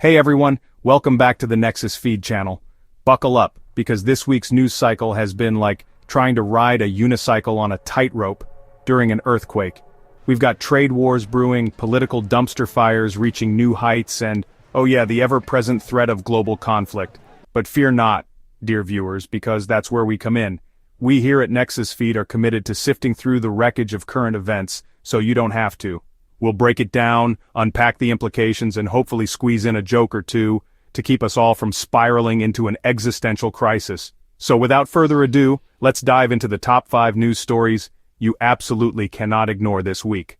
Hey everyone, welcome back to the Nexusfeed channel. Buckle up, because this week's news cycle has been like trying to ride a unicycle on a tightrope during an earthquake. We've got trade wars brewing, political dumpster fires reaching new heights, and, oh yeah, the ever-present threat of global conflict. But fear not, dear viewers, because that's where we come in. We here at Nexusfeed are committed to sifting through the wreckage of current events, so you don't have to. We'll break it down, unpack the implications, and hopefully squeeze in a joke or two to keep us all from spiraling into an existential crisis. So without further ado, let's dive into the top 5 news stories you absolutely cannot ignore this week.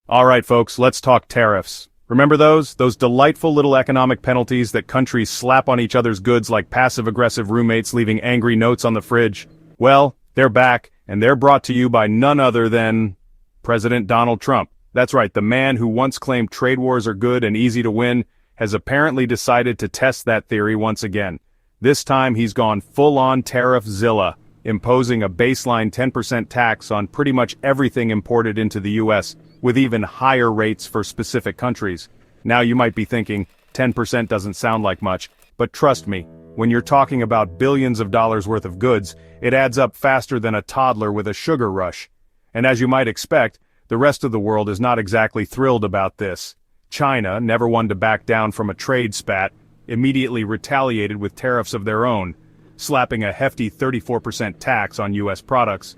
Alright folks, let's talk tariffs. Remember those? Those delightful little economic penalties that countries slap on each other's goods like passive-aggressive roommates leaving angry notes on the fridge? Well, they're back, and they're brought to you by none other than President Donald Trump. That's right, the man who once claimed trade wars are good and easy to win has apparently decided to test that theory once again. This time he's gone full-on tariff-zilla, imposing a baseline 10% tax on pretty much everything imported into the US, with even higher rates for specific countries. Now you might be thinking, 10% doesn't sound like much, but trust me, when you're talking about billions of dollars worth of goods, it adds up faster than a toddler with a sugar rush. And as you might expect, the rest of the world is not exactly thrilled about this. China, never one to back down from a trade spat, immediately retaliated with tariffs of their own, slapping a hefty 34% tax on US products.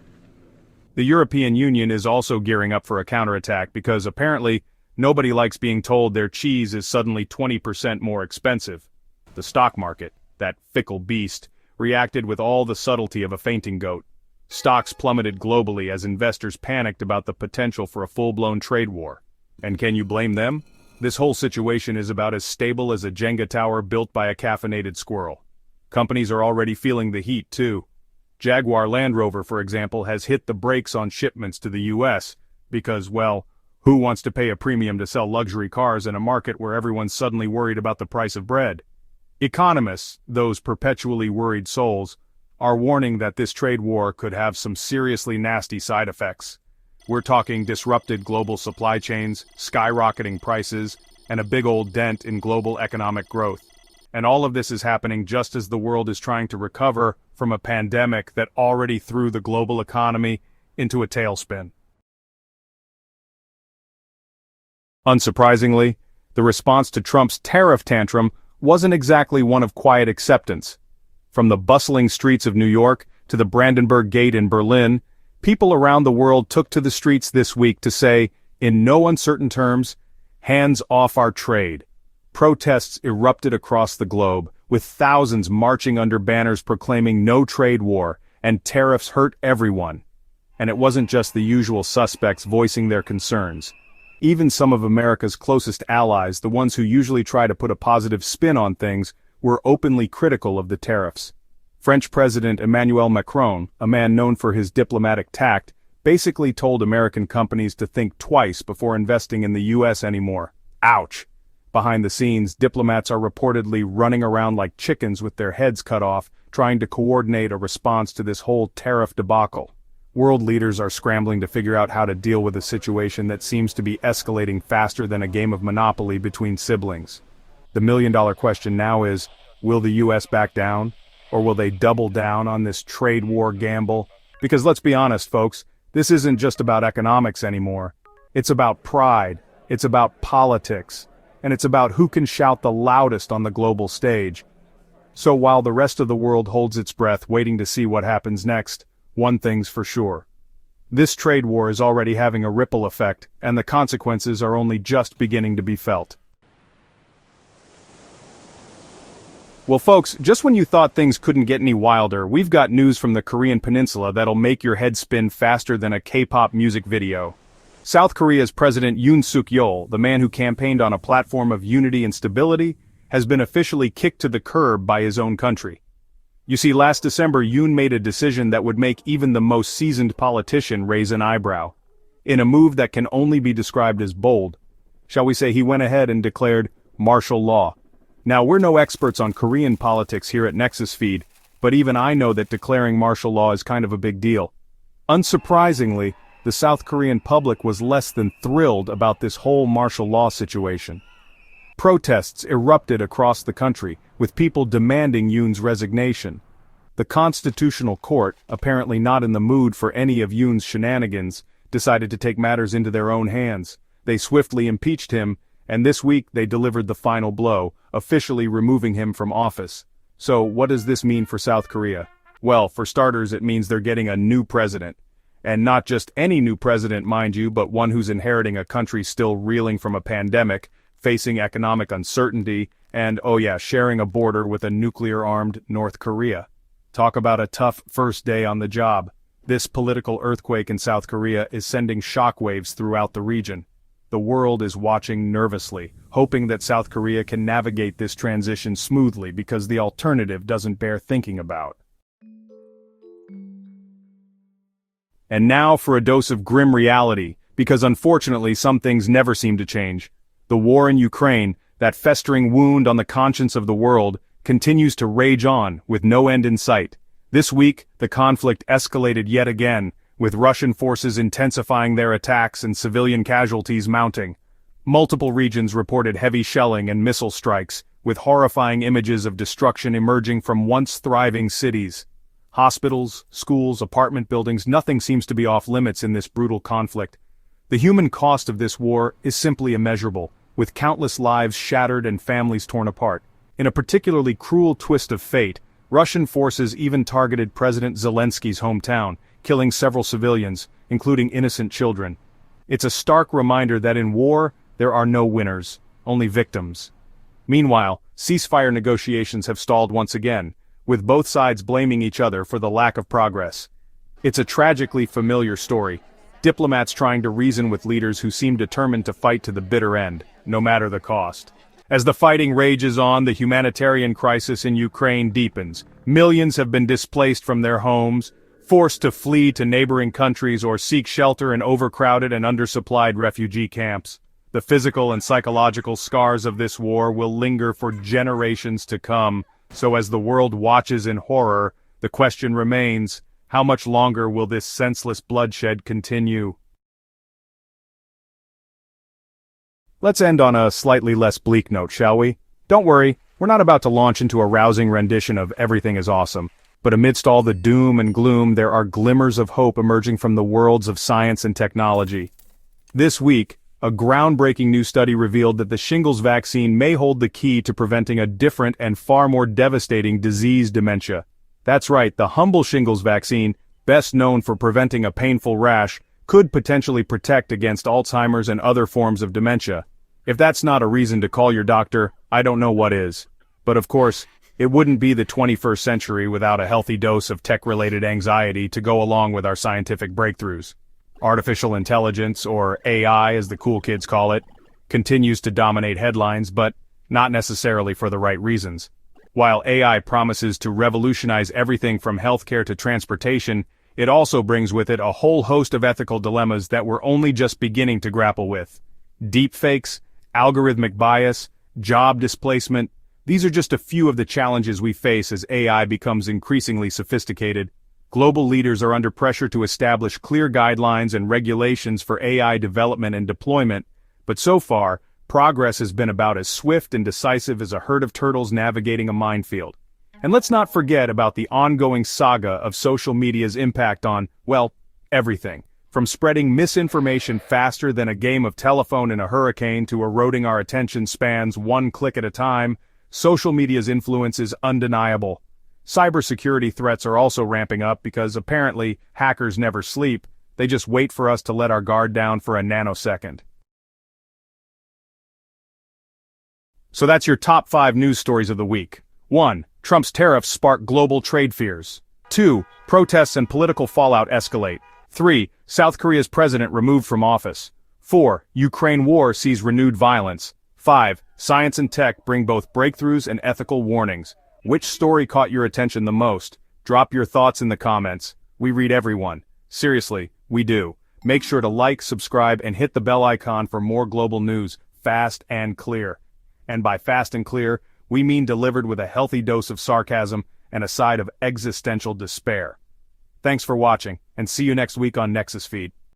The European Union is also gearing up for a counterattack because apparently nobody likes being told their cheese is suddenly 20% more expensive. The stock market, that fickle beast, reacted with all the subtlety of a fainting goat. Stocks plummeted globally as investors panicked about the potential for a full-blown trade war. And can you blame them? This whole situation is about as stable as a Jenga tower built by a caffeinated squirrel. Companies are already feeling the heat, too. Jaguar Land Rover, for example, has hit the brakes on shipments to the US, because, well, who wants to pay a premium to sell luxury cars in a market where everyone's suddenly worried about the price of bread? Economists, those perpetually worried souls, are warning that this trade war could have some seriously nasty side effects. We're talking disrupted global supply chains, skyrocketing prices, and a big old dent in global economic growth. And all of this is happening just as the world is trying to recover from a pandemic that already threw the global economy into a tailspin. Unsurprisingly, the response to Trump's tariff tantrum wasn't exactly one of quiet acceptance. From the bustling streets of New York to the Brandenburg Gate in Berlin, people around the world took to the streets this week to say, in no uncertain terms, hands off our trade. Protests erupted across the globe, with thousands marching under banners proclaiming no trade war, and tariffs hurt everyone. And it wasn't just the usual suspects voicing their concerns. Even some of America's closest allies, the ones who usually try to put a positive spin on things, were openly critical of the tariffs. French President Emmanuel Macron, a man known for his diplomatic tact, basically told American companies to think twice before investing in the US anymore. Ouch! Behind the scenes, diplomats are reportedly running around like chickens with their heads cut off, trying to coordinate a response to this whole tariff debacle. World leaders are scrambling to figure out how to deal with a situation that seems to be escalating faster than a game of Monopoly between siblings. The million-dollar question now is, will the US back down? Or will they double down on this trade war gamble? Because let's be honest, folks, this isn't just about economics anymore. It's about pride, it's about politics, and it's about who can shout the loudest on the global stage. So while the rest of the world holds its breath waiting to see what happens next, one thing's for sure. This trade war is already having a ripple effect, and the consequences are only just beginning to be felt. Well folks, just when you thought things couldn't get any wilder, we've got news from the Korean peninsula that'll make your head spin faster than a K-pop music video. South Korea's President Yoon Suk-yeol, the man who campaigned on a platform of unity and stability, has been officially kicked to the curb by his own country. You see, last December Yoon made a decision that would make even the most seasoned politician raise an eyebrow. In a move that can only be described as bold, shall we say, he went ahead and declared martial law. Now, we're no experts on Korean politics here at Nexusfeed, but even I know that declaring martial law is kind of a big deal. Unsurprisingly, the South Korean public was less than thrilled about this whole martial law situation. Protests erupted across the country, with people demanding Yoon's resignation. The Constitutional Court, apparently not in the mood for any of Yoon's shenanigans, decided to take matters into their own hands. They swiftly impeached him, and this week they delivered the final blow, officially removing him from office. So, what does this mean for South Korea? Well, for starters, it means they're getting a new president. And not just any new president, mind you, but one who's inheriting a country still reeling from a pandemic, facing economic uncertainty, and, oh yeah, sharing a border with a nuclear-armed North Korea. Talk about a tough first day on the job. This political earthquake in South Korea is sending shockwaves throughout the region. The world is watching nervously, hoping that South Korea can navigate this transition smoothly because the alternative doesn't bear thinking about. And now for a dose of grim reality, because unfortunately some things never seem to change. The war in Ukraine, that festering wound on the conscience of the world, continues to rage on, with no end in sight. This week, the conflict escalated yet again, with Russian forces intensifying their attacks and civilian casualties mounting. Multiple regions reported heavy shelling and missile strikes, with horrifying images of destruction emerging from once thriving cities. Hospitals, schools, apartment buildings, nothing seems to be off limits in this brutal conflict. The human cost of this war is simply immeasurable, with countless lives shattered and families torn apart. In a particularly cruel twist of fate, Russian forces even targeted President Zelensky's hometown, killing several civilians, including innocent children. It's a stark reminder that in war, there are no winners, only victims. Meanwhile, ceasefire negotiations have stalled once again, with both sides blaming each other for the lack of progress. It's a tragically familiar story, diplomats trying to reason with leaders who seem determined to fight to the bitter end, no matter the cost. As the fighting rages on, the humanitarian crisis in Ukraine deepens. Millions have been displaced from their homes, forced to flee to neighboring countries or seek shelter in overcrowded and undersupplied refugee camps. The physical and psychological scars of this war will linger for generations to come, so as the world watches in horror, the question remains, how much longer will this senseless bloodshed continue? Let's end on a slightly less bleak note, shall we? Don't worry, we're not about to launch into a rousing rendition of Everything is Awesome. But amidst all the doom and gloom, there are glimmers of hope emerging from the worlds of science and technology. This week, a groundbreaking new study revealed that the shingles vaccine may hold the key to preventing a different and far more devastating disease, dementia. That's right, the humble shingles vaccine, best known for preventing a painful rash, could potentially protect against Alzheimer's and other forms of dementia. If that's not a reason to call your doctor, I don't know what is. But of course, it wouldn't be the 21st century without a healthy dose of tech-related anxiety to go along with our scientific breakthroughs. Artificial intelligence, or AI as the cool kids call it, continues to dominate headlines, but not necessarily for the right reasons. While AI promises to revolutionize everything from healthcare to transportation, it also brings with it a whole host of ethical dilemmas that we're only just beginning to grapple with. Deepfakes, algorithmic bias, job displacement, these are just a few of the challenges we face as AI becomes increasingly sophisticated. Global leaders are under pressure to establish clear guidelines and regulations for AI development and deployment, but so far, progress has been about as swift and decisive as a herd of turtles navigating a minefield. And let's not forget about the ongoing saga of social media's impact on, well, everything. From spreading misinformation faster than a game of telephone in a hurricane to eroding our attention spans one click at a time, social media's influence is undeniable. Cybersecurity threats are also ramping up because apparently hackers never sleep, they just wait for us to let our guard down for a nanosecond. So that's your top 5 news stories of the week. 1. Trump's tariffs spark global trade fears. 2. Protests and political fallout escalate. 3. South Korea's president removed from office. 4. Ukraine war sees renewed violence. 5. Science and tech bring both breakthroughs and ethical warnings. Which story caught your attention the most? Drop your thoughts in the comments. We read everyone. Seriously, we do. Make sure to like, subscribe, and hit the bell icon for more global news, fast and clear. And by fast and clear, we mean delivered with a healthy dose of sarcasm and a side of existential despair. Thanks for watching, and see you next week on Nexusfeed.